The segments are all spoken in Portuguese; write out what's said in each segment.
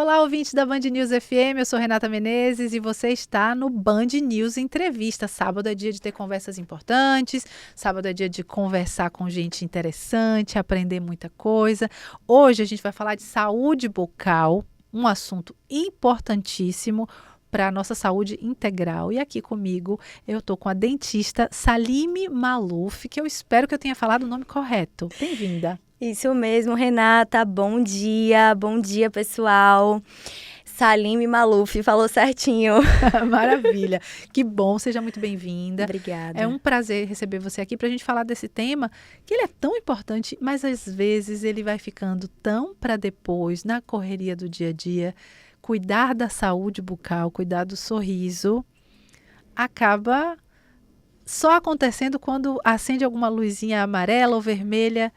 Olá, ouvintes da Band News FM, eu sou Renata Menezes e você está no Band News Entrevista. Sábado é dia de ter conversas importantes, sábado é dia de conversar com gente interessante, aprender muita coisa. Hoje a gente vai falar de saúde bucal, um assunto importantíssimo para a nossa saúde integral. E aqui comigo eu estou com a dentista Salime Maluf, que eu espero que eu tenha falado o nome correto. Bem-vinda. Isso mesmo, Renata. Bom dia, pessoal. Salime Maluf, falou certinho. Maravilha. Que bom, seja muito bem-vinda. Obrigada. É um prazer receber você aqui para a gente falar desse tema, que ele é tão importante, mas às vezes ele vai ficando tão para depois, na correria do dia a dia. Cuidar da saúde bucal, cuidar do sorriso, acaba só acontecendo quando acende alguma luzinha amarela ou vermelha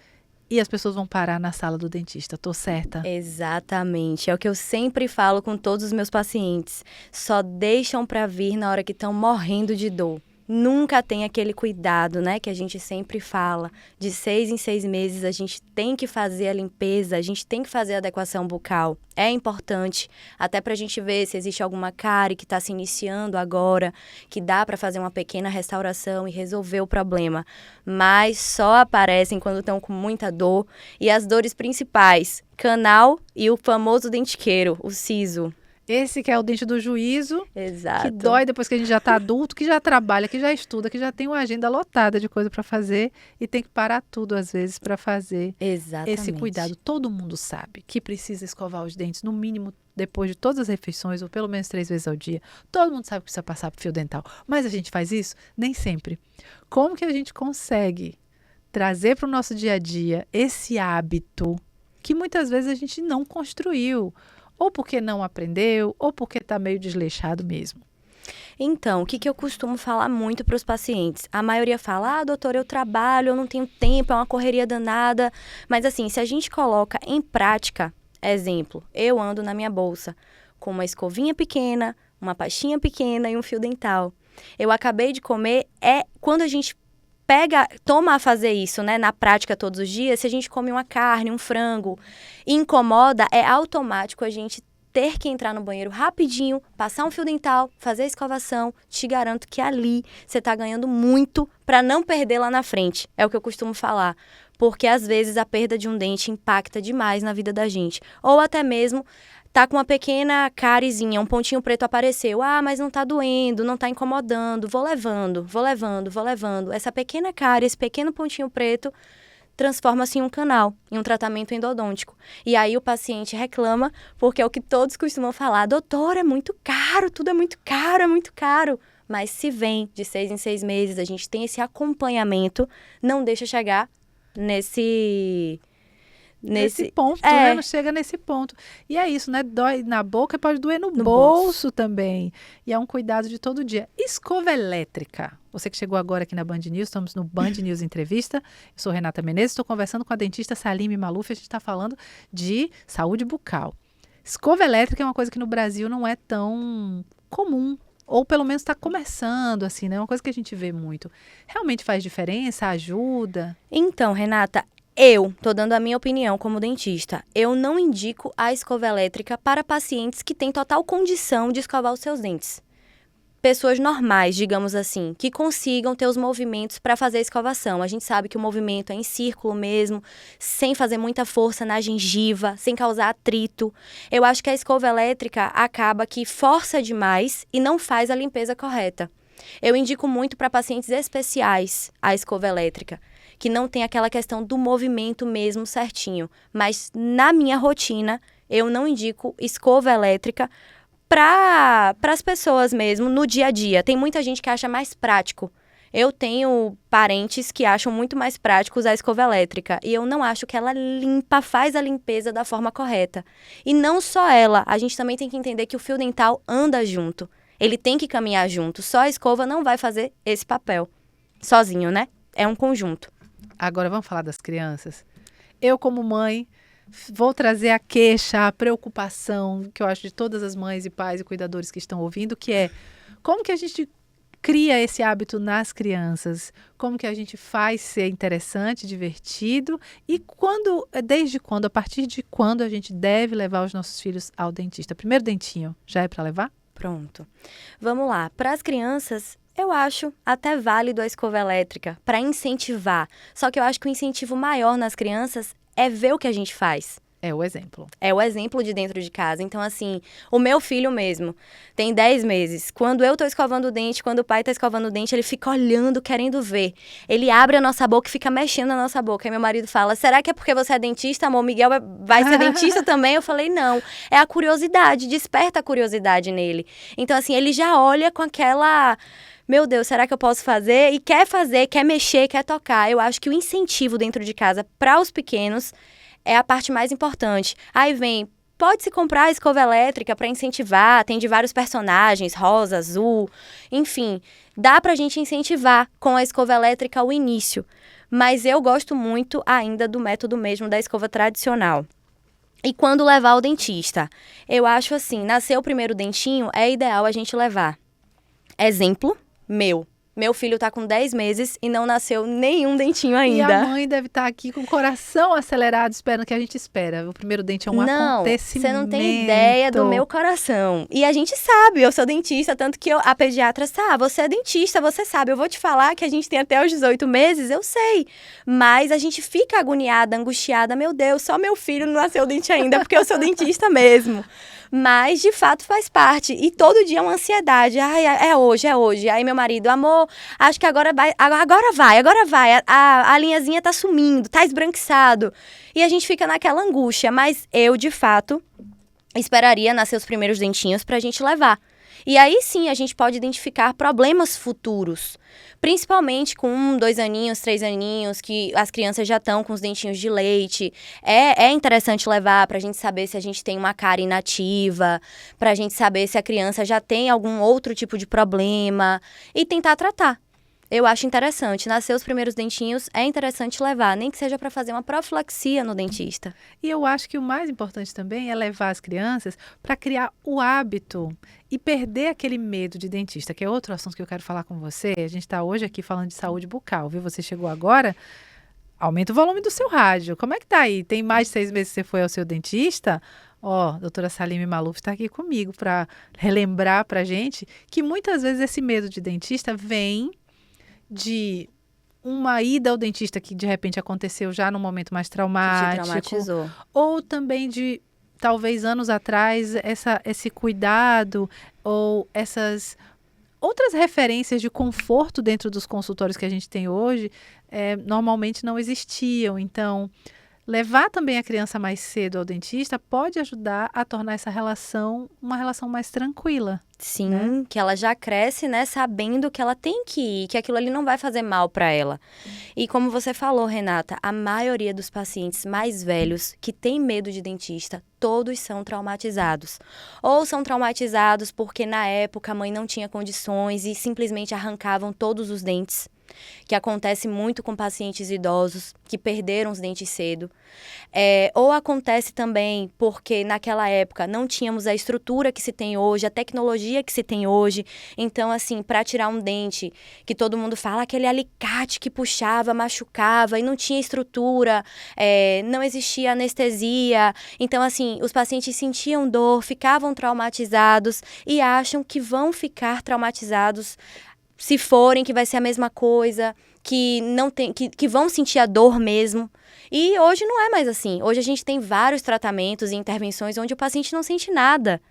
e as pessoas vão parar na sala do dentista. Tô certa? Exatamente. É o que eu sempre falo com todos os meus pacientes. Só deixam para vir na hora que estão morrendo de dor. Nunca tem aquele cuidado, né, que a gente sempre fala. De 6 em 6 meses a gente tem que fazer a limpeza, a gente tem que fazer a adequação bucal. É importante, até para a gente ver se existe alguma cárie que está se iniciando agora, que dá para fazer uma pequena restauração e resolver o problema. Mas só aparecem quando estão com muita dor. E as dores principais, canal e o famoso dentiqueiro, o siso. Esse que é o dente do juízo, Exato. que dói depois que a gente já está adulto, que já trabalha, que já estuda, que já tem uma agenda lotada de coisa para fazer e tem que parar tudo às vezes para fazer esse cuidado. Todo mundo sabe que precisa escovar os dentes no mínimo depois de todas as refeições ou pelo menos 3 vezes ao dia. Todo mundo sabe que precisa passar por fio dental, mas a gente faz isso? Nem sempre. Como que a gente consegue trazer para o nosso dia a dia esse hábito que muitas vezes a gente não construiu? Ou porque não aprendeu, ou porque está meio desleixado mesmo. Então, o que eu costumo falar muito para os pacientes? A maioria fala, doutora, eu trabalho, eu não tenho tempo, é uma correria danada. Mas assim, se a gente coloca em prática, exemplo, eu ando na minha bolsa com uma escovinha pequena, uma pastinha pequena e um fio dental. Eu acabei de comer, quando a gente toma a fazer isso, né, na prática todos os dias, se a gente come uma carne, um frango, e incomoda, é automático a gente ter que entrar no banheiro rapidinho, passar um fio dental, fazer a escovação. Te garanto que ali você está ganhando muito para não perder lá na frente. É o que eu costumo falar. Porque às vezes a perda de um dente impacta demais na vida da gente. Ou até mesmo tá com uma pequena cárizinha, um pontinho preto apareceu. Ah, mas não tá doendo, não tá incomodando. Vou levando. Essa pequena cárie, esse pequeno pontinho preto, transforma-se em um canal, em um tratamento endodôntico. E aí o paciente reclama, porque é o que todos costumam falar. Doutor, é muito caro, tudo é muito caro, é muito caro. Mas se vem de 6 em 6 meses, a gente tem esse acompanhamento, não deixa chegar nesse ponto, né? Não chega nesse ponto. E é isso, né? Dói na boca e pode doer no bolso também. E é um cuidado de todo dia. Escova elétrica. Você que chegou agora aqui na Band News, estamos no Band News Entrevista. Eu sou Renata Menezes, estou conversando com a dentista Salime Maluf. A gente está falando de saúde bucal. Escova elétrica é uma coisa que no Brasil não é tão comum. Ou pelo menos está começando, assim, né? É uma coisa que a gente vê muito. Realmente faz diferença? Ajuda? Então, Renata, eu tô dando a minha opinião como dentista. Eu não indico a escova elétrica para pacientes que têm total condição de escovar os seus dentes. Pessoas normais, digamos assim, que consigam ter os movimentos para fazer a escovação. A gente sabe que o movimento é em círculo mesmo, sem fazer muita força na gengiva, sem causar atrito. Eu acho que a escova elétrica acaba que força demais e não faz a limpeza correta. Eu indico muito para pacientes especiais a escova elétrica, que não tem aquela questão do movimento mesmo certinho. Mas na minha rotina, eu não indico escova elétrica para as pessoas mesmo, no dia a dia. Tem muita gente que acha mais prático. Eu tenho parentes que acham muito mais práticos a escova elétrica. E eu não acho que ela faz a limpeza da forma correta. E não só ela, a gente também tem que entender que o fio dental anda junto. Ele tem que caminhar junto. Só a escova não vai fazer esse papel sozinho, né? É um conjunto. Agora vamos falar das crianças. Eu, como mãe, vou trazer a queixa, a preocupação que eu acho de todas as mães e pais e cuidadores que estão ouvindo, que é como que a gente cria esse hábito nas crianças? Como que a gente faz ser interessante, divertido? E desde quando, a partir de quando a gente deve levar os nossos filhos ao dentista? Primeiro dentinho, já é para levar? Pronto. Vamos lá. Para as crianças, eu acho até válido a escova elétrica para incentivar. Só que eu acho que o incentivo maior nas crianças é ver o que a gente faz. É o exemplo. É o exemplo de dentro de casa. Então, assim, o meu filho mesmo tem 10 meses. Quando eu tô escovando o dente, quando o pai tá escovando o dente, ele fica olhando, querendo ver. Ele abre a nossa boca e fica mexendo na nossa boca. Aí meu marido fala, será que é porque você é dentista, amor? Miguel vai ser dentista também? Eu falei, não. É a curiosidade, desperta a curiosidade nele. Então, assim, ele já olha com aquela... Meu Deus, será que eu posso fazer? E quer fazer, quer mexer, quer tocar. Eu acho que o incentivo dentro de casa para os pequenos é a parte mais importante. Aí vem, pode-se comprar a escova elétrica para incentivar, tem de vários personagens, rosa, azul, enfim. Dá pra gente incentivar com a escova elétrica o início. Mas eu gosto muito ainda do método mesmo da escova tradicional. E quando levar ao dentista? Eu acho assim, nasceu o primeiro dentinho, é ideal a gente levar. Exemplo, meu. Meu filho tá com 10 meses e não nasceu nenhum dentinho ainda. E a mãe deve estar aqui com o coração acelerado, esperando o que a gente espera. O primeiro dente é um acontecimento. Você não tem ideia do meu coração. E a gente sabe, eu sou dentista, tanto que a pediatra sabe, você é dentista, você sabe. Eu vou te falar que a gente tem até os 18 meses, eu sei. Mas a gente fica agoniada, angustiada. Meu Deus, só meu filho não nasceu dente ainda, porque eu sou dentista mesmo. Mas, de fato, faz parte. E todo dia é uma ansiedade. Ai, é hoje, é hoje. Aí meu marido, amor, acho que agora vai. A linhazinha tá sumindo, tá esbranquiçado. E a gente fica naquela angústia. Mas eu, de fato, esperaria nascer os primeiros dentinhos pra gente levar. E aí sim a gente pode identificar problemas futuros. Principalmente com 1, 2 aninhos, 3 aninhos, que as crianças já estão com os dentinhos de leite. É interessante levar pra gente saber se a gente tem uma cárie inativa, pra gente saber se a criança já tem algum outro tipo de problema e tentar tratar. Eu acho interessante. Nascer os primeiros dentinhos é interessante levar, nem que seja para fazer uma profilaxia no dentista. E eu acho que o mais importante também é levar as crianças para criar o hábito e perder aquele medo de dentista, que é outro assunto que eu quero falar com você. A gente está hoje aqui falando de saúde bucal, viu? Você chegou agora, aumenta o volume do seu rádio. Como é que tá aí? Tem mais de 6 meses que você foi ao seu dentista? Ó, doutora Salime Maluf está aqui comigo para relembrar para gente que muitas vezes esse medo de dentista vem de uma ida ao dentista que de repente aconteceu já num momento mais traumático. Que te traumatizou. Ou também de, talvez anos atrás, esse cuidado ou essas outras referências de conforto dentro dos consultórios que a gente tem hoje, normalmente não existiam. Então, levar também a criança mais cedo ao dentista pode ajudar a tornar essa relação uma relação mais tranquila. Sim, né? Que ela já cresce, né, sabendo que ela tem que ir, que aquilo ali não vai fazer mal para ela. E como você falou, Renata, a maioria dos pacientes mais velhos que têm medo de dentista, todos são traumatizados. Ou são traumatizados porque na época a mãe não tinha condições e simplesmente arrancavam todos os dentes, que acontece muito com pacientes idosos que perderam os dentes cedo. Ou acontece também porque naquela época não tínhamos a estrutura que se tem hoje, a tecnologia que se tem hoje. Então, assim, para tirar um dente, que todo mundo fala, aquele alicate que puxava, machucava e não tinha estrutura, não existia anestesia. Então, assim, os pacientes sentiam dor, ficavam traumatizados e acham que vão ficar traumatizados se forem, que vai ser a mesma coisa, que não tem, que vão sentir a dor mesmo. E hoje não é mais assim. Hoje a gente tem vários tratamentos e intervenções onde o paciente não sente nada.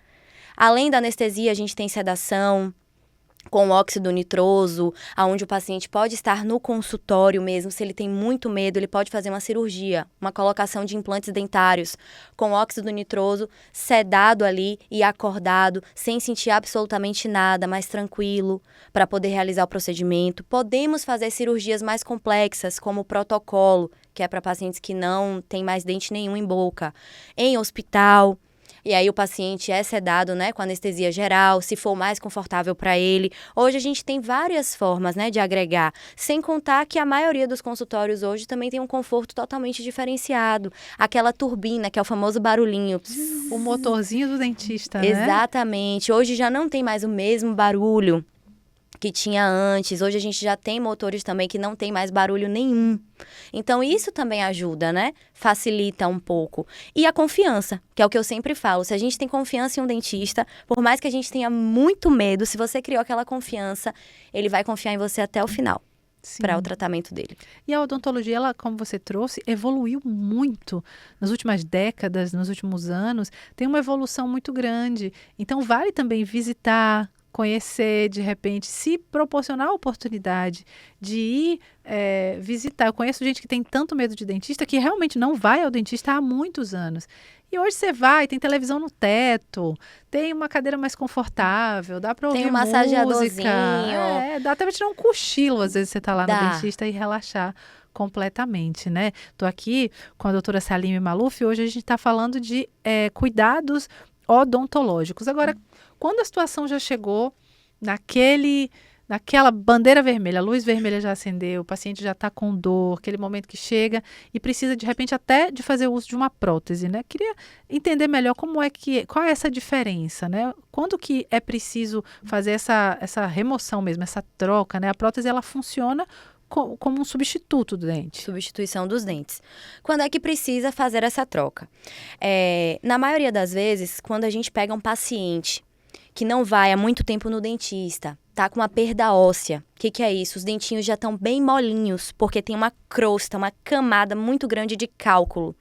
Além da anestesia, a gente tem sedação com óxido nitroso, onde o paciente pode estar no consultório mesmo. Se ele tem muito medo, ele pode fazer uma cirurgia, uma colocação de implantes dentários com óxido nitroso, sedado ali e acordado, sem sentir absolutamente nada, mais tranquilo, para poder realizar o procedimento. Podemos fazer cirurgias mais complexas, como o protocolo, que é para pacientes que não têm mais dente nenhum em boca, em hospital. E aí o paciente é sedado, né, com anestesia geral, se for mais confortável para ele. Hoje a gente tem várias formas, né, de agregar, sem contar que a maioria dos consultórios hoje também tem um conforto totalmente diferenciado. Aquela turbina, que é o famoso barulhinho. O motorzinho do dentista, né? Exatamente. Hoje já não tem mais o mesmo barulho que tinha antes. Hoje a gente já tem motores também que não tem mais barulho nenhum. Então, isso também ajuda, né? Facilita um pouco. E a confiança, que é o que eu sempre falo. Se a gente tem confiança em um dentista, por mais que a gente tenha muito medo, se você criou aquela confiança, ele vai confiar em você até o final. Para o tratamento dele. E a odontologia, ela, como você trouxe, evoluiu muito nas últimas décadas, nos últimos anos. Tem uma evolução muito grande. Então, vale também visitar, conhecer, de repente, se proporcionar a oportunidade de ir visitar. Eu conheço gente que tem tanto medo de dentista que realmente não vai ao dentista há muitos anos. E hoje você vai, tem televisão no teto, tem uma cadeira mais confortável, dá para ouvir música. Tem um massageadorzinho. Dá até para tirar um cochilo, às vezes você tá lá no dentista e relaxar completamente, né? Tô aqui com a doutora Salime Maluf, hoje a gente está falando de cuidados odontológicos. Agora, quando a situação já chegou naquela bandeira vermelha, a luz vermelha já acendeu, o paciente já está com dor, aquele momento que chega e precisa, de repente, até de fazer uso de uma prótese, né? Queria entender melhor qual é essa diferença, né? Quando que é preciso fazer essa remoção mesmo, essa troca, né? A prótese, ela funciona como um substituto do dente. Substituição dos dentes. Quando é que precisa fazer essa troca? Na maioria das vezes, quando a gente pega um paciente que não vai há muito tempo no dentista, tá com uma perda óssea. O que é isso? Os dentinhos já estão bem molinhos, porque tem uma crosta, uma camada muito grande de cálculo.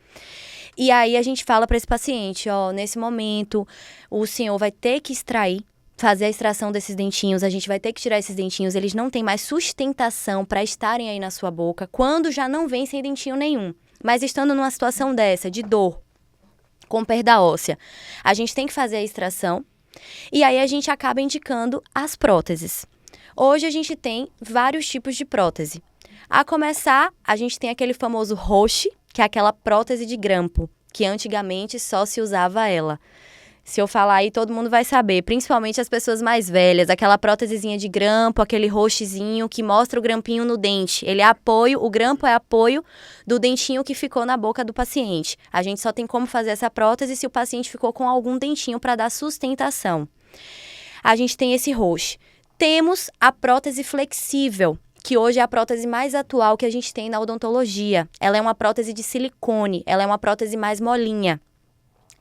E aí a gente fala para esse paciente, nesse momento, o senhor vai ter que fazer a extração desses dentinhos, a gente vai ter que tirar esses dentinhos, eles não têm mais sustentação para estarem aí na sua boca, quando já não vem sem dentinho nenhum. Mas estando numa situação dessa, de dor, com perda óssea, a gente tem que fazer a extração, e aí a gente acaba indicando as próteses. Hoje a gente tem vários tipos de prótese. A começar, a gente tem aquele famoso Roche, que é aquela prótese de grampo, que antigamente só se usava ela. Se eu falar aí, todo mundo vai saber, principalmente as pessoas mais velhas, aquela prótesezinha de grampo, aquele rochezinho que mostra o grampinho no dente. Ele é apoio, o grampo é apoio do dentinho que ficou na boca do paciente. A gente só tem como fazer essa prótese se o paciente ficou com algum dentinho para dar sustentação. A gente tem esse roche. Temos a prótese flexível, que hoje é a prótese mais atual que a gente tem na odontologia. Ela é uma prótese de silicone, ela é uma prótese mais molinha.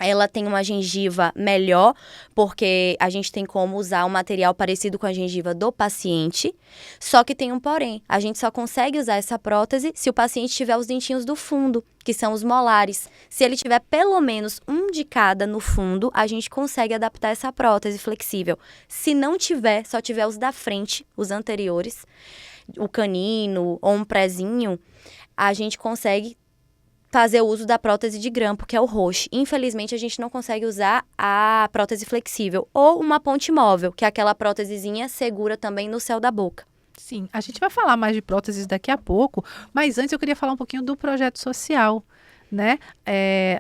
Ela tem uma gengiva melhor, porque a gente tem como usar um material parecido com a gengiva do paciente, só que tem um porém. A gente só consegue usar essa prótese se o paciente tiver os dentinhos do fundo, que são os molares. Se ele tiver pelo menos um de cada no fundo, a gente consegue adaptar essa prótese flexível. Se não tiver, só tiver os da frente, os anteriores, o canino ou um prezinho, a gente consegue fazer o uso da prótese de grampo, que é o Roche. Infelizmente, a gente não consegue usar a prótese flexível ou uma ponte móvel, que é aquela prótesezinha segura também no céu da boca. Sim, a gente vai falar mais de próteses daqui a pouco, mas antes eu queria falar um pouquinho do projeto social, né?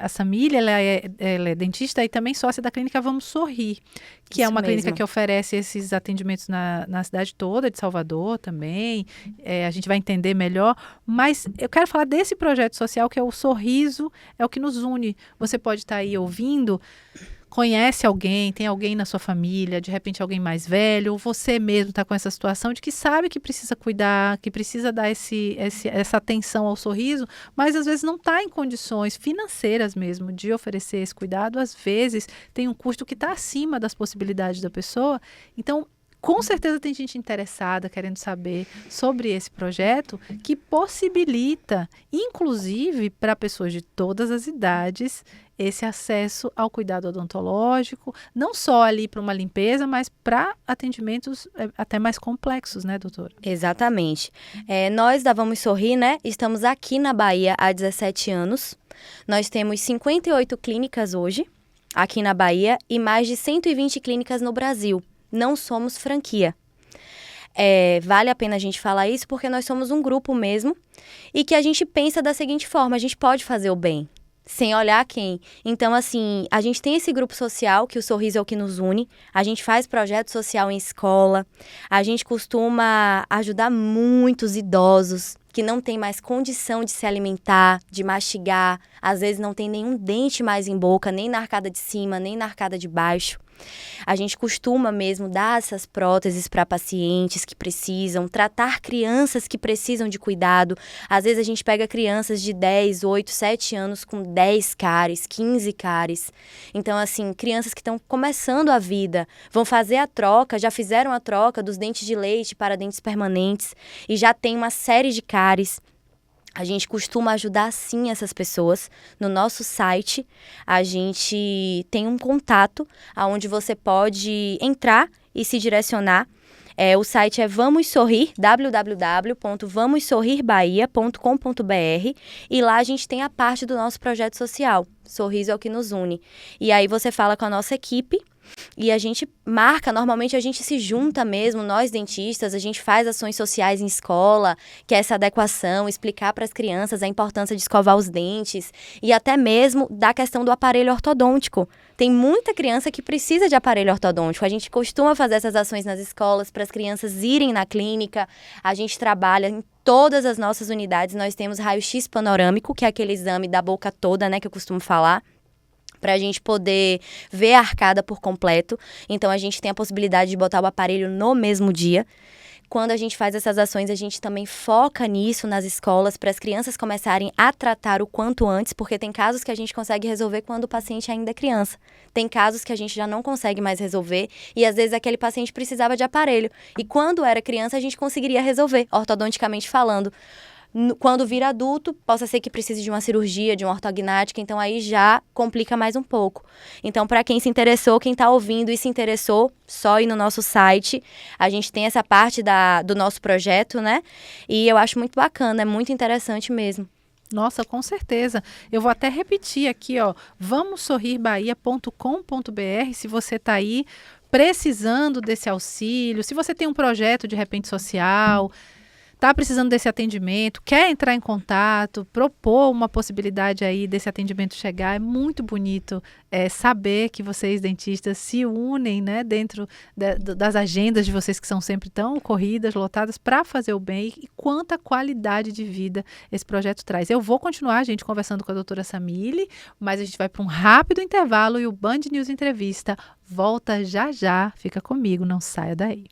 A Samília, ela é dentista e também sócia da clínica Vamos Sorrir, que é uma clínica que oferece esses atendimentos na cidade toda de Salvador também. A gente vai entender melhor, mas eu quero falar desse projeto social que é o Sorriso, é o que nos une. Você pode estar aí ouvindo, conhece alguém, tem alguém na sua família, de repente alguém mais velho, ou você mesmo está com essa situação de que sabe que precisa cuidar, que precisa dar essa atenção ao sorriso, mas às vezes não está em condições financeiras mesmo de oferecer esse cuidado, às vezes tem um custo que está acima das possibilidades da pessoa. Então, com certeza tem gente interessada, querendo saber sobre esse projeto, que possibilita, inclusive para pessoas de todas as idades, esse acesso ao cuidado odontológico, não só ali para uma limpeza, mas para atendimentos até mais complexos, né, doutora? Exatamente. Nós da Vamos Sorrir, né, estamos aqui na Bahia há 17 anos. Nós temos 58 clínicas hoje, aqui na Bahia, e mais de 120 clínicas no Brasil. Não somos franquia. Vale a pena a gente falar isso porque nós somos um grupo mesmo e que a gente pensa da seguinte forma: a gente pode fazer o bem, sem olhar quem. Então, assim, a gente tem esse grupo social, que o Sorriso é o que nos une, a gente faz projeto social em escola, a gente costuma ajudar muitos idosos que não tem mais condição de se alimentar, de mastigar, às vezes não tem nenhum dente mais em boca, nem na arcada de cima, nem na arcada de baixo. A gente costuma mesmo dar essas próteses para pacientes que precisam, tratar crianças que precisam de cuidado. Às vezes a gente pega crianças de 10, 8, 7 anos com 10 cáries, 15 cáries. Então, assim, crianças que estão começando a vida, vão fazer a troca, já fizeram a troca dos dentes de leite para dentes permanentes e já tem uma série de cáries. A gente costuma ajudar, sim, essas pessoas. No nosso site, a gente tem um contato onde você pode entrar e se direcionar. O site é Vamos Sorrir, www.vamossorrirbahia.com.br, e lá a gente tem a parte do nosso projeto social, Sorriso é o que nos une. E aí você fala com a nossa equipe, e a gente marca, normalmente a gente se junta mesmo, nós dentistas, a gente faz ações sociais em escola, que é essa adequação, explicar para as crianças a importância de escovar os dentes e até mesmo da questão do aparelho ortodôntico. Tem muita criança que precisa de aparelho ortodôntico. A gente costuma fazer essas ações nas escolas para as crianças irem na clínica. A gente trabalha em todas as nossas unidades. Nós temos raio-x panorâmico, que é aquele exame da boca toda, né, que eu costumo falar, para a gente poder ver a arcada por completo. Então, a gente tem a possibilidade de botar o aparelho no mesmo dia. Quando a gente faz essas ações, a gente também foca nisso nas escolas, para as crianças começarem a tratar o quanto antes, porque tem casos que a gente consegue resolver quando o paciente ainda é criança. Tem casos que a gente já não consegue mais resolver, e às vezes aquele paciente precisava de aparelho. E quando era criança, a gente conseguiria resolver, ortodonticamente falando. Quando vira adulto, possa ser que precise de uma cirurgia, de uma ortognática, então aí já complica mais um pouco. Então, para quem se interessou, quem está ouvindo e se interessou, só ir no nosso site. A gente tem essa parte do nosso projeto, né? E eu acho muito bacana, é muito interessante mesmo. Nossa, com certeza. Eu vou até repetir aqui, ó, vamossorrirbahia.com.br, se você está aí precisando desse auxílio, se você tem um projeto de repente social, está precisando desse atendimento, quer entrar em contato, propor uma possibilidade aí desse atendimento chegar. É muito bonito saber que vocês, dentistas, se unem, né, dentro das agendas de vocês que são sempre tão corridas, lotadas, para fazer o bem, e quanta qualidade de vida esse projeto traz. Eu vou continuar, gente, conversando com a doutora Samile, mas a gente vai para um rápido intervalo e o Band News Entrevista volta já já. Fica comigo, não saia daí.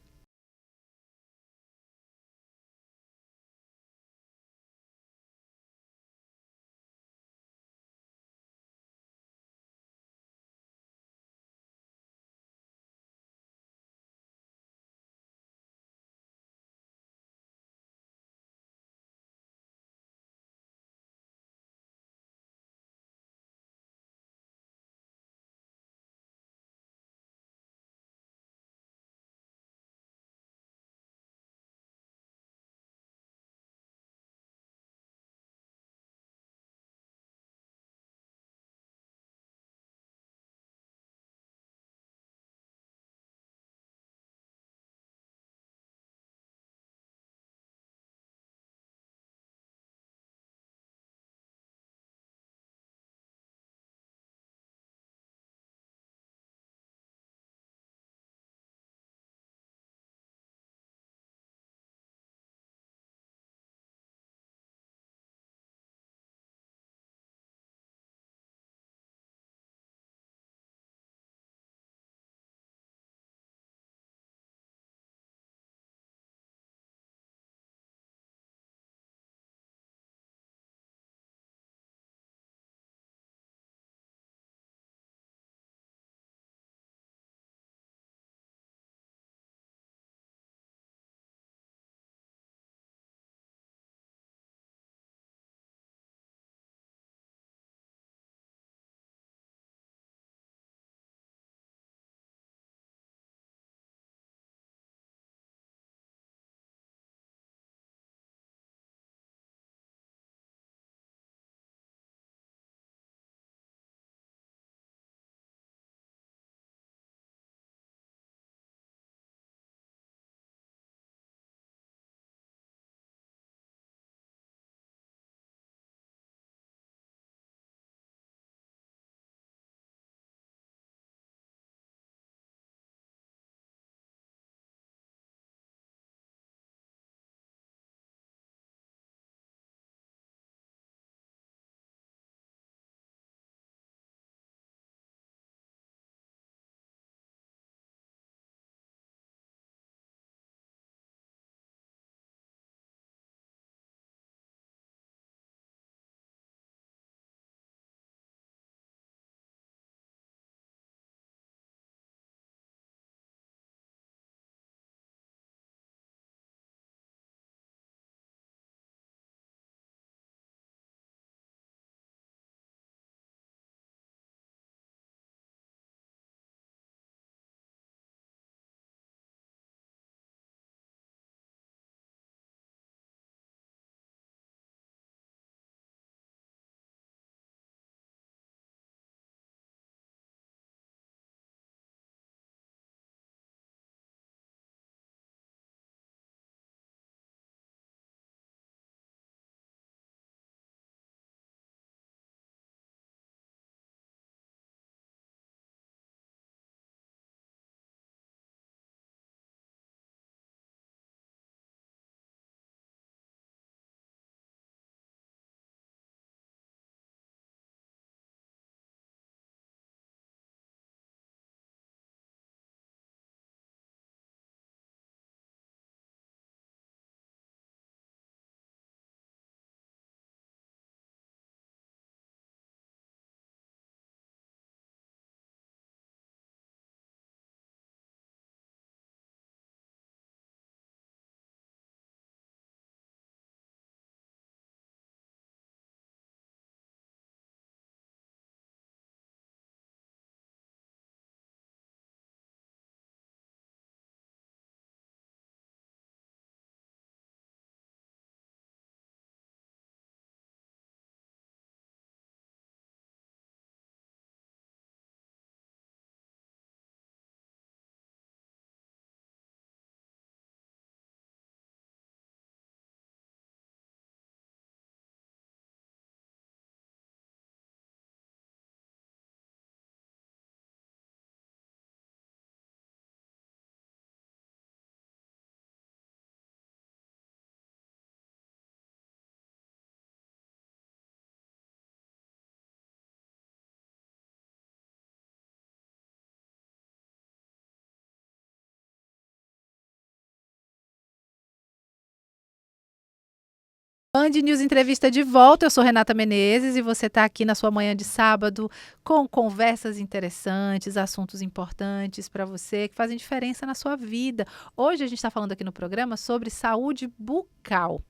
Band News Entrevista de volta, eu sou Renata Menezes e você está aqui na sua manhã de sábado com conversas interessantes, assuntos importantes para você que fazem diferença na sua vida. Hoje a gente está falando aqui no programa sobre saúde bucal.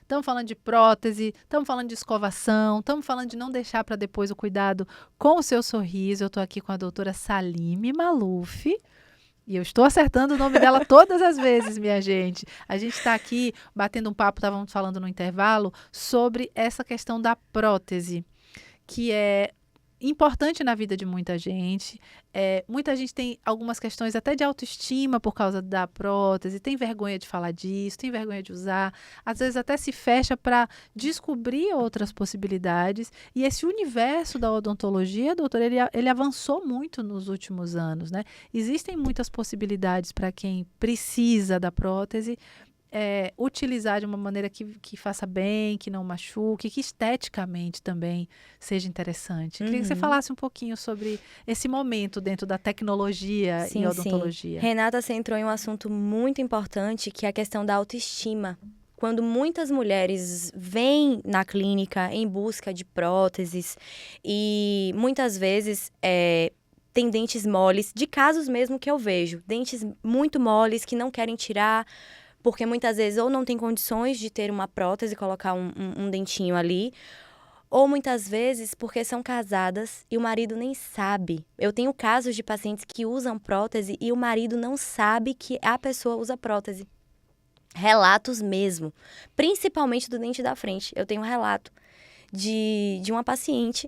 Estamos falando de prótese, estamos falando de escovação, estamos falando de não deixar para depois o cuidado com o seu sorriso. Eu estou aqui com a doutora Salime Maluf. E eu estou acertando o nome dela todas as vezes, minha gente. A gente está aqui batendo um papo, estávamos falando no intervalo, sobre essa questão da prótese, que é importante na vida de muita gente. Muita gente tem algumas questões até de autoestima por causa da prótese, tem vergonha de falar disso, tem vergonha de usar, às vezes até se fecha para descobrir outras possibilidades. E esse universo da odontologia, doutor, ele avançou muito nos últimos anos, né? Existem muitas possibilidades para quem precisa da prótese, utilizar de uma maneira que faça bem, que não machuque, que esteticamente também seja interessante. Queria que você falasse um pouquinho sobre esse momento dentro da tecnologia e odontologia. Sim. Renata, você entrou em um assunto muito importante, que é a questão da autoestima. Quando muitas mulheres vêm na clínica em busca de próteses e muitas vezes tem dentes moles, de casos mesmo que eu vejo, dentes muito moles que não querem tirar, porque muitas vezes ou não tem condições de ter uma prótese e colocar um dentinho ali, ou muitas vezes porque são casadas e o marido nem sabe. Eu tenho casos de pacientes que usam prótese e o marido não sabe que a pessoa usa prótese. Relatos mesmo, principalmente do dente da frente. Eu tenho um relato de uma paciente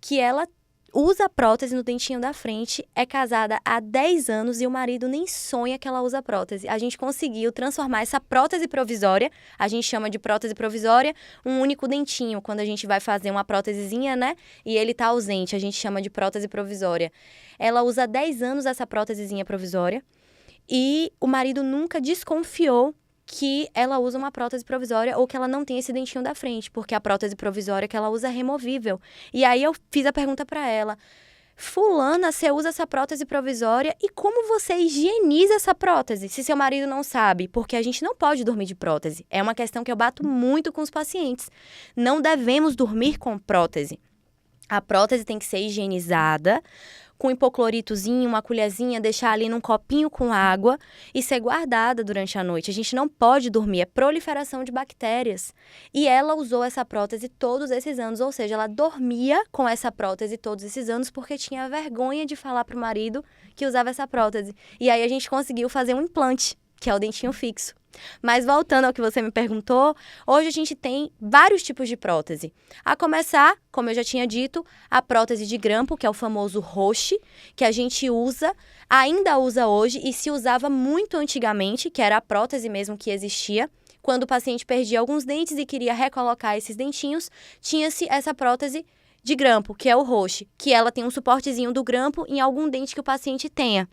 que ela usa prótese no dentinho da frente, é casada há 10 anos e o marido nem sonha que ela usa prótese. A gente conseguiu transformar essa prótese provisória, a gente chama de prótese provisória, um único dentinho. Quando a gente vai fazer uma prótesezinha, né, e ele tá ausente, a gente chama de prótese provisória. Ela usa há 10 anos essa prótesezinha provisória e o marido nunca desconfiou que ela usa uma prótese provisória ou que ela não tem esse dentinho da frente, porque a prótese provisória que ela usa é removível. E aí eu fiz a pergunta para ela: fulana, você usa essa prótese provisória e como você higieniza essa prótese, se seu marido não sabe? Porque a gente não pode dormir de prótese. É uma questão que eu bato muito com os pacientes. Não devemos dormir com prótese. A prótese tem que ser higienizada, com hipocloritozinho, uma colherzinha, deixar ali num copinho com água e ser guardada durante a noite. A gente não pode dormir, é proliferação de bactérias. E ela usou essa prótese todos esses anos, ou seja, ela dormia com essa prótese todos esses anos porque tinha vergonha de falar para o marido que usava essa prótese. E aí a gente conseguiu fazer um implante, que é o dentinho fixo. Mas voltando ao que você me perguntou, hoje a gente tem vários tipos de prótese. A começar, como eu já tinha dito, a prótese de grampo, que é o famoso Roche, que a gente ainda usa hoje e se usava muito antigamente, que era a prótese mesmo que existia. Quando o paciente perdia alguns dentes e queria recolocar esses dentinhos, tinha-se essa prótese de grampo, que é o Roche, que ela tem um suportezinho do grampo em algum dente que o paciente tenha.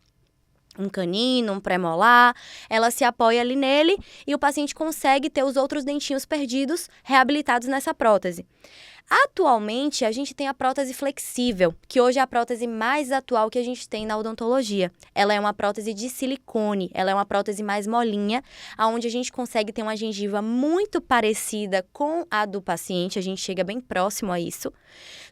Um canino, um premolar, ela se apoia ali nele e o paciente consegue ter os outros dentinhos perdidos reabilitados nessa prótese. Atualmente, a gente tem a prótese flexível, que hoje é a prótese mais atual que a gente tem na odontologia. Ela é uma prótese de silicone, ela é uma prótese mais molinha, onde a gente consegue ter uma gengiva muito parecida com a do paciente, a gente chega bem próximo a isso.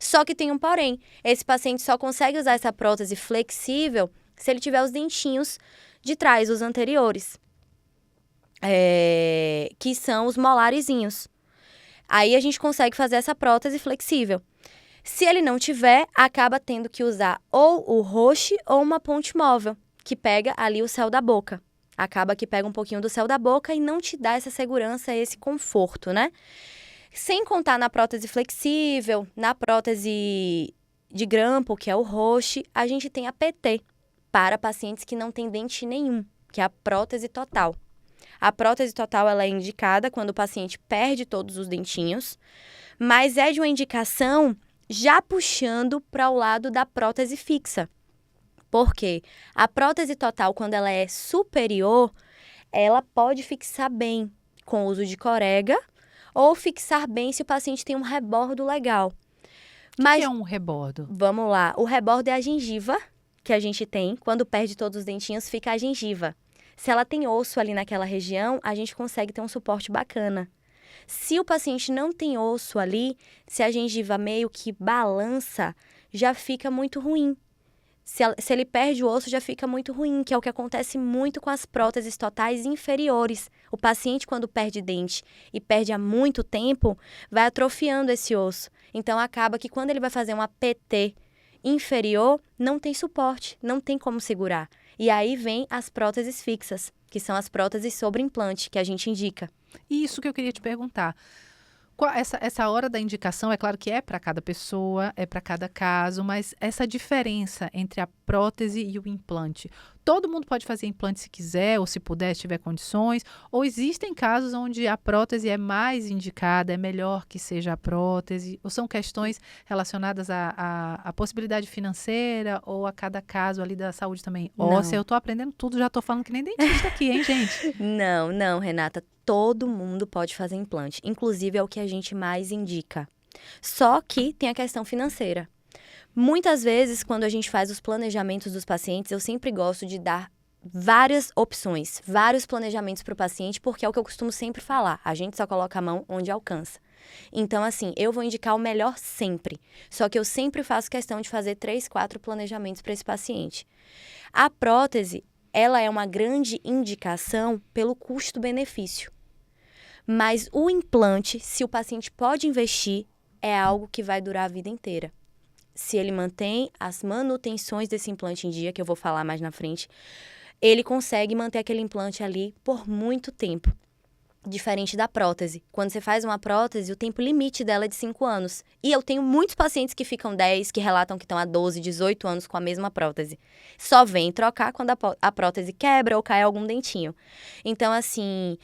Só que tem um porém, esse paciente só consegue usar essa prótese flexível se ele tiver os dentinhos de trás, os anteriores, que são os molarezinhos. Aí a gente consegue fazer essa prótese flexível. Se ele não tiver, acaba tendo que usar ou o Roche ou uma ponte móvel, que pega ali o céu da boca. Acaba que pega um pouquinho do céu da boca e não te dá essa segurança, esse conforto, né? Sem contar na prótese flexível, na prótese de grampo, que é o Roche, a gente tem a PT, para pacientes que não têm dente nenhum, que é a prótese total. A prótese total ela é indicada quando o paciente perde todos os dentinhos, mas é de uma indicação já puxando para o lado da prótese fixa. Por quê? A prótese total, quando ela é superior, ela pode fixar bem com o uso de corega ou fixar bem se o paciente tem um rebordo legal. Mas, o que é um rebordo? Vamos lá. O rebordo é a gengiva que a gente tem, quando perde todos os dentinhos, fica a gengiva. Se ela tem osso ali naquela região, a gente consegue ter um suporte bacana. Se o paciente não tem osso ali, se a gengiva meio que balança, já fica muito ruim. Se ele perde o osso, já fica muito ruim, que é o que acontece muito com as próteses totais inferiores. O paciente, quando perde dente e perde há muito tempo, vai atrofiando esse osso. Então, acaba que quando ele vai fazer uma PT inferior, não tem suporte, não tem como segurar. E aí vem as próteses fixas, que são as próteses sobre implante, que a gente indica. Isso que eu queria te perguntar. Essa hora da indicação, é claro que é para cada pessoa, é para cada caso, mas essa diferença entre a prótese e o implante, todo mundo pode fazer implante se quiser, ou se puder, se tiver condições, ou existem casos onde a prótese é mais indicada, é melhor que seja a prótese, ou são questões relacionadas à possibilidade financeira, ou a cada caso ali da saúde também óssea? Eu tô aprendendo tudo, já tô falando que nem dentista aqui, hein, gente? Não, Renata. Todo mundo pode fazer implante. Inclusive, é o que a gente mais indica. Só que tem a questão financeira. Muitas vezes, quando a gente faz os planejamentos dos pacientes, eu sempre gosto de dar várias opções, vários planejamentos para o paciente, porque é o que eu costumo sempre falar. A gente só coloca a mão onde alcança. Então, assim, eu vou indicar o melhor sempre. Só que eu sempre faço questão de fazer 3, 4 planejamentos para esse paciente. A prótese, ela é uma grande indicação pelo custo-benefício. Mas o implante, se o paciente pode investir, é algo que vai durar a vida inteira. Se ele mantém as manutenções desse implante em dia, que eu vou falar mais na frente, ele consegue manter aquele implante ali por muito tempo. Diferente da prótese. Quando você faz uma prótese, o tempo limite dela é de 5 anos. E eu tenho muitos pacientes que ficam 10, que relatam que estão há 12, 18 anos com a mesma prótese. Só vem trocar quando a prótese quebra ou cai algum dentinho. Então, assim,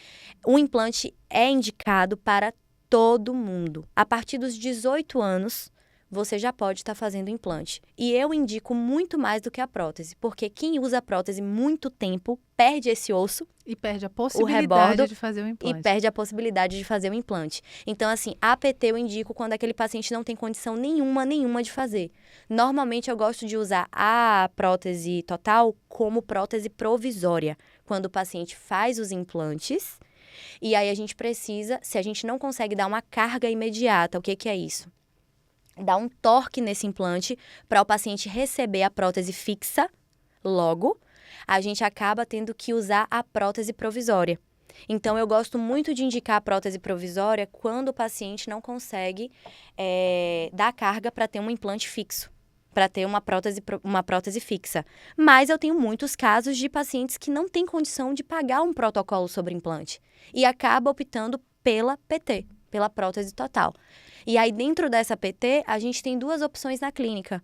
o implante é indicado para todo mundo. A partir dos 18 anos, você já pode estar fazendo implante. E eu indico muito mais do que a prótese, porque quem usa a prótese muito tempo perde esse osso. E perde a possibilidade de fazer o implante. E perde a possibilidade de fazer o implante. Então, assim, APT eu indico quando aquele paciente não tem condição nenhuma de fazer. Normalmente, eu gosto de usar a prótese total como prótese provisória. Quando o paciente faz os implantes, e aí a gente precisa, se a gente não consegue dar uma carga imediata, o que é isso? Dar um torque nesse implante para o paciente receber a prótese fixa logo, a gente acaba tendo que usar a prótese provisória. Então, eu gosto muito de indicar a prótese provisória quando o paciente não consegue dar carga para ter um implante fixo, para ter uma prótese fixa. Mas eu tenho muitos casos de pacientes que não têm condição de pagar um protocolo sobre implante e acaba optando pela PT, pela prótese total. E aí, dentro dessa PT, a gente tem 2 opções na clínica.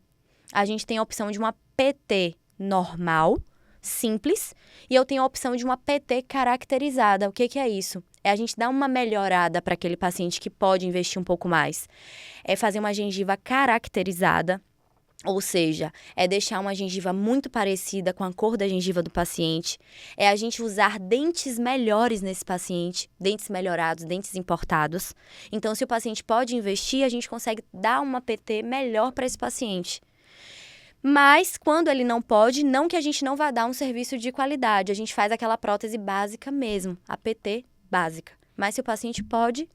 A gente tem a opção de uma PT normal, simples, e eu tenho a opção de uma PT caracterizada. O que é isso? É a gente dar uma melhorada para aquele paciente que pode investir um pouco mais. É fazer uma gengiva caracterizada, ou seja, é deixar uma gengiva muito parecida com a cor da gengiva do paciente. É a gente usar dentes melhores nesse paciente, dentes melhorados, dentes importados. Então, se o paciente pode investir, a gente consegue dar uma PT melhor para esse paciente. Mas, quando ele não pode, não que a gente não vá dar um serviço de qualidade. A gente faz aquela prótese básica mesmo, a PT básica. Mas, se o paciente pode,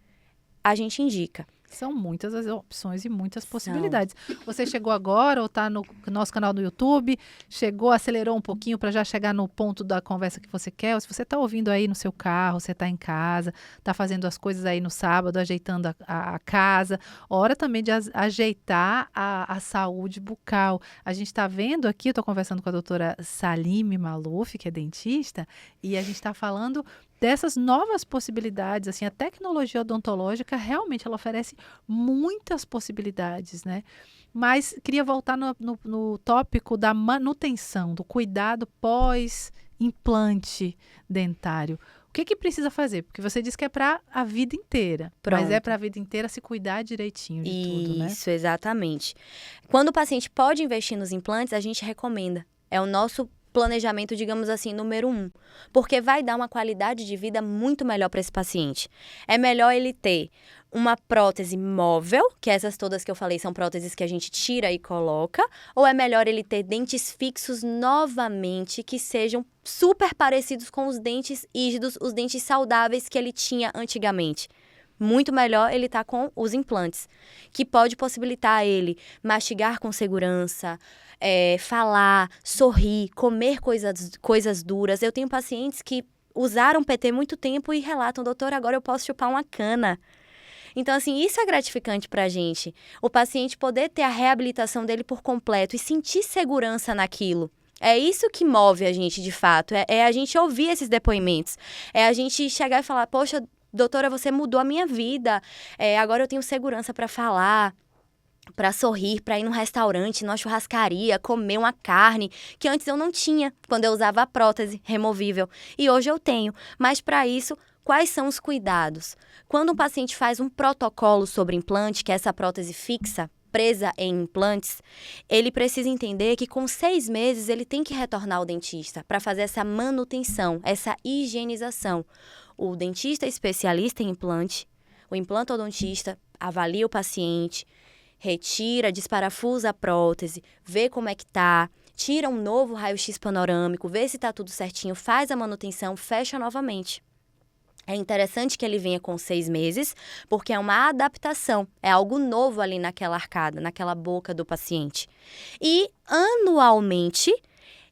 a gente indica. São muitas as opções e muitas possibilidades. Você chegou agora ou está no nosso canal do YouTube, chegou, acelerou um pouquinho para já chegar no ponto da conversa que você quer, ou se você está ouvindo aí no seu carro, você está em casa, está fazendo as coisas aí no sábado, ajeitando a casa, hora também de ajeitar a saúde bucal. A gente está vendo aqui, eu estou conversando com a doutora Salime Maluf, que é dentista, e a gente está falando dessas novas possibilidades, assim, a tecnologia odontológica realmente ela oferece muitas possibilidades, né? Mas queria voltar no tópico da manutenção, do cuidado pós-implante dentário. O que precisa fazer? Porque você disse que é para a vida inteira. Pronto. Mas é para a vida inteira se cuidar direitinho de tudo, né? Isso, exatamente. Quando o paciente pode investir nos implantes, a gente recomenda. É o nosso planejamento, digamos assim, número 1. Porque vai dar uma qualidade de vida muito melhor para esse paciente. É melhor ele ter uma prótese móvel, que essas todas que eu falei são próteses que a gente tira e coloca, ou é melhor ele ter dentes fixos novamente, que sejam super parecidos com os dentes rígidos, os dentes saudáveis que ele tinha antigamente? Muito melhor ele estar com os implantes, que pode possibilitar ele mastigar com segurança, falar, sorrir, comer coisas duras. Eu tenho pacientes que usaram PT muito tempo e relatam, doutor, agora eu posso chupar uma cana. Então, assim, isso é gratificante pra gente. O paciente poder ter a reabilitação dele por completo e sentir segurança naquilo. É isso que move a gente, de fato. É a gente ouvir esses depoimentos. É a gente chegar e falar, poxa, doutora, você mudou a minha vida. Agora eu tenho segurança para falar, para sorrir, para ir num restaurante, numa churrascaria, comer uma carne, que antes eu não tinha, quando eu usava a prótese removível. E hoje eu tenho. Mas para isso, quais são os cuidados? Quando um paciente faz um protocolo sobre implante, que é essa prótese fixa, presa em implantes, ele precisa entender que com 6 meses ele tem que retornar ao dentista para fazer essa manutenção, essa higienização. O dentista especialista em implante, o implantodontista, avalia o paciente, retira, desparafusa a prótese, vê como é que tá, tira um novo raio-x panorâmico, vê se tá tudo certinho, faz a manutenção, fecha novamente. É interessante que ele venha com 6 meses, porque é uma adaptação, é algo novo ali naquela arcada, naquela boca do paciente. E, anualmente,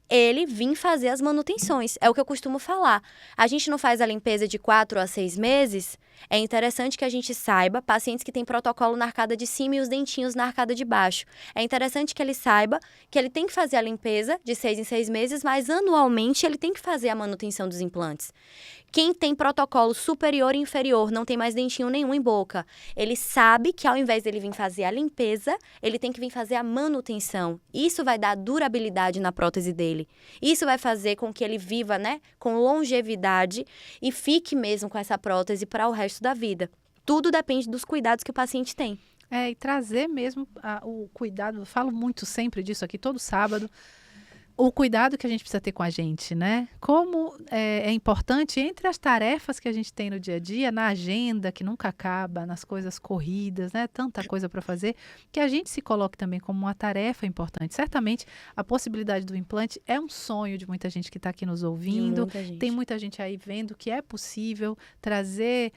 ele vir fazer as manutenções. É o que eu costumo falar. A gente não faz a limpeza de 4 a 6 meses? É interessante que a gente saiba, pacientes que têm protocolo na arcada de cima e os dentinhos na arcada de baixo. É interessante que ele saiba que ele tem que fazer a limpeza de 6 em 6 meses, mas anualmente ele tem que fazer a manutenção dos implantes. Quem tem protocolo superior e inferior, não tem mais dentinho nenhum em boca, ele sabe que ao invés dele vir fazer a limpeza, ele tem que vir fazer a manutenção. Isso vai dar durabilidade na prótese dele. Isso vai fazer com que ele viva, com longevidade e fique mesmo com essa prótese para o resto da vida. Tudo depende dos cuidados que o paciente tem. E trazer mesmo o cuidado, eu falo muito sempre disso aqui, todo sábado, o cuidado que a gente precisa ter com a gente, né? Como é importante entre as tarefas que a gente tem no dia a dia, na agenda que nunca acaba, nas coisas corridas, né? Tanta coisa para fazer, que a gente se coloque também como uma tarefa importante. Certamente, a possibilidade do implante é um sonho de muita gente que está aqui nos ouvindo. Tem muita gente aí vendo que é possível trazer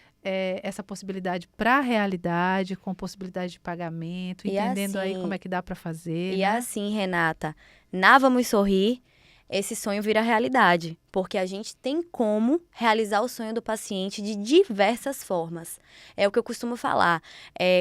essa possibilidade para a realidade, com possibilidade de pagamento, entendendo aí como é que dá para fazer. E assim, Renata, na Vamos Sorrir, esse sonho vira realidade, porque a gente tem como realizar o sonho do paciente de diversas formas. É o que eu costumo falar.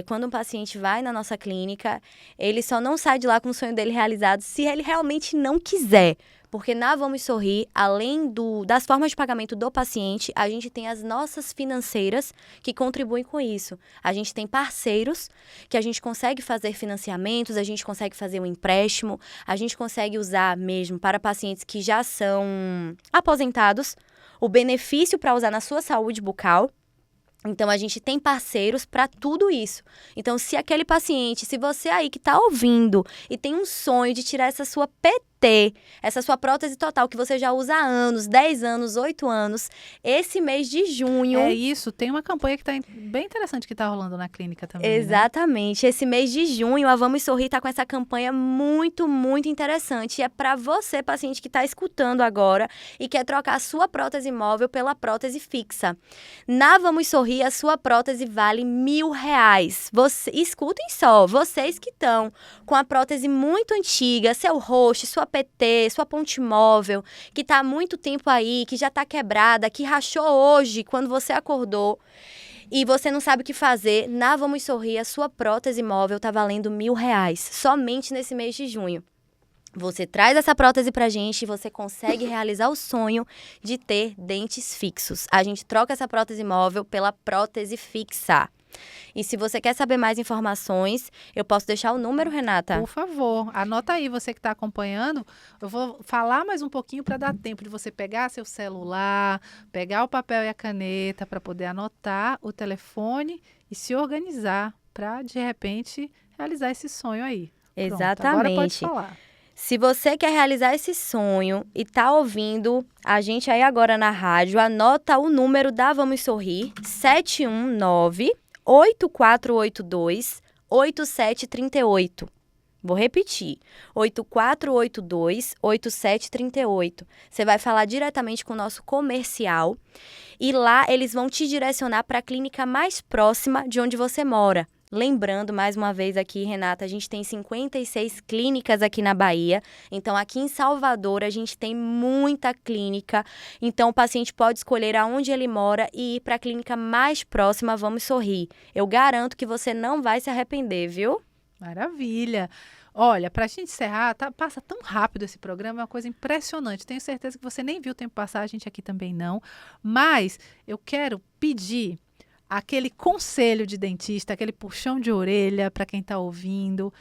Quando um paciente vai na nossa clínica, ele só não sai de lá com o sonho dele realizado se ele realmente não quiser. Porque na Vamos Sorrir, além das formas de pagamento do paciente, a gente tem as nossas financeiras que contribuem com isso. A gente tem parceiros que a gente consegue fazer financiamentos, a gente consegue fazer um empréstimo, a gente consegue usar mesmo para pacientes que já são aposentados, o benefício para usar na sua saúde bucal. Então, a gente tem parceiros para tudo isso. Então, se aquele paciente, se você aí que está ouvindo e tem um sonho de tirar essa sua PT, essa sua prótese total que você já usa há anos, 10 anos, 8 anos, esse mês de junho... É isso, tem uma campanha que tá bem interessante que está rolando na clínica também, Exatamente. Né? Esse mês de junho, a Vamos Sorrir está com essa campanha muito, muito interessante. E é para você, paciente que está escutando agora e quer trocar a sua prótese móvel pela prótese fixa. Na Vamos Sorrir, a sua prótese vale R$1.000. Escutem só, vocês que estão com a prótese muito antiga, seu rosto, sua PT, sua ponte móvel, que está há muito tempo aí, que já está quebrada, que rachou hoje quando você acordou e você não sabe o que fazer, na Vamos Sorrir, a sua prótese móvel está valendo R$1.000, somente nesse mês de junho. Você traz essa prótese pra gente e você consegue realizar o sonho de ter dentes fixos. A gente troca essa prótese móvel pela prótese fixa. E se você quer saber mais informações, eu posso deixar o número, Renata? Por favor, anota aí, você que está acompanhando. Eu vou falar mais um pouquinho para dar tempo de você pegar seu celular, pegar o papel e a caneta para poder anotar o telefone e se organizar para, de repente, realizar esse sonho aí. Exatamente. Pronto, agora pode falar. Se você quer realizar esse sonho e tá ouvindo a gente aí agora na rádio, anota o número da Vamos Sorrir, 719-8482-8738. Vou repetir, 8482-8738. Você vai falar diretamente com o nosso comercial e lá eles vão te direcionar para a clínica mais próxima de onde você mora. Lembrando, mais uma vez aqui, Renata, a gente tem 56 clínicas aqui na Bahia. Então, aqui em Salvador, a gente tem muita clínica. Então, o paciente pode escolher aonde ele mora e ir para a clínica mais próxima. Vamos Sorrir. Eu garanto que você não vai se arrepender, viu? Maravilha! Olha, para a gente encerrar, passa tão rápido esse programa, é uma coisa impressionante. Tenho certeza que você nem viu o tempo passar, a gente aqui também não. Mas eu quero pedir aquele conselho de dentista, aquele puxão de orelha para quem está ouvindo.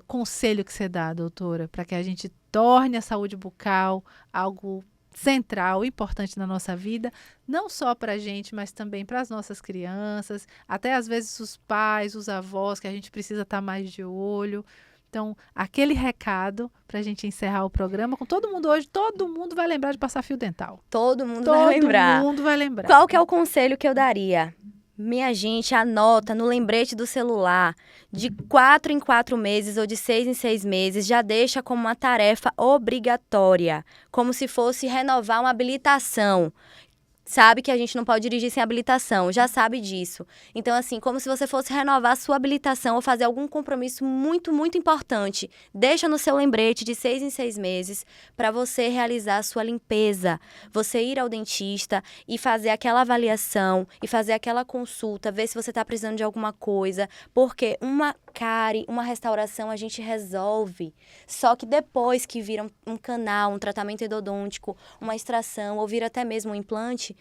Conselho que você dá, doutora, para que a gente torne a saúde bucal algo central, importante na nossa vida, não só para a gente, mas também para as nossas crianças, até às vezes os pais, os avós, que a gente precisa estar mais de olho. Então, aquele recado para a gente encerrar o programa com todo mundo hoje, todo mundo vai lembrar de passar fio dental. Todo mundo vai lembrar. Todo mundo vai lembrar. Qual que é o conselho que eu daria? Minha gente, anota no lembrete do celular, de 4 em 4 meses ou de 6 em 6 meses, já deixa como uma tarefa obrigatória, como se fosse renovar uma habilitação. Sabe que a gente não pode dirigir sem habilitação, já sabe disso. Então, assim, como se você fosse renovar a sua habilitação ou fazer algum compromisso muito, muito importante. Deixa no seu lembrete de 6 em 6 meses para você realizar a sua limpeza. Você ir ao dentista e fazer aquela avaliação e fazer aquela consulta, ver se você está precisando de alguma coisa. Porque uma cárie, uma restauração a gente resolve. Só que depois que vira um canal, um tratamento endodôntico, uma extração ou vira até mesmo um implante,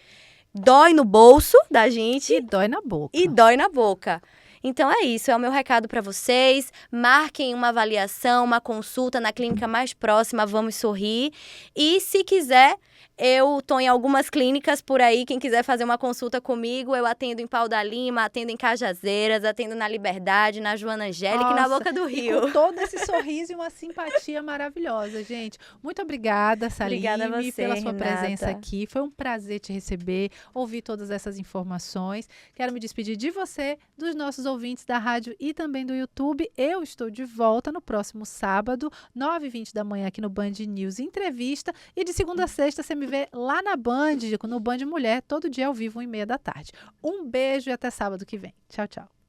dói no bolso da gente. E dói na boca. E dói na boca. Então é isso, é o meu recado para vocês. Marquem uma avaliação, uma consulta na clínica mais próxima, Vamos Sorrir. E se quiser, eu estou em algumas clínicas por aí, quem quiser fazer uma consulta comigo, eu atendo em Pau da Lima, atendo em Cajazeiras, atendo na Liberdade, na Joana Angélica e na Boca do Rio. E com todo esse sorriso e uma simpatia maravilhosa, gente. Muito obrigada, Saline, pela sua presença aqui. Foi um prazer te receber, ouvir todas essas informações. Quero me despedir de você, dos nossos ouvintes da rádio e também do YouTube. Eu estou de volta no próximo sábado, 9h20 da manhã, aqui no Band News Entrevista. E de segunda a sexta, você me vê lá na Band, no Band Mulher, todo dia ao vivo, 1h30 da tarde. Um beijo e até sábado que vem. Tchau, tchau.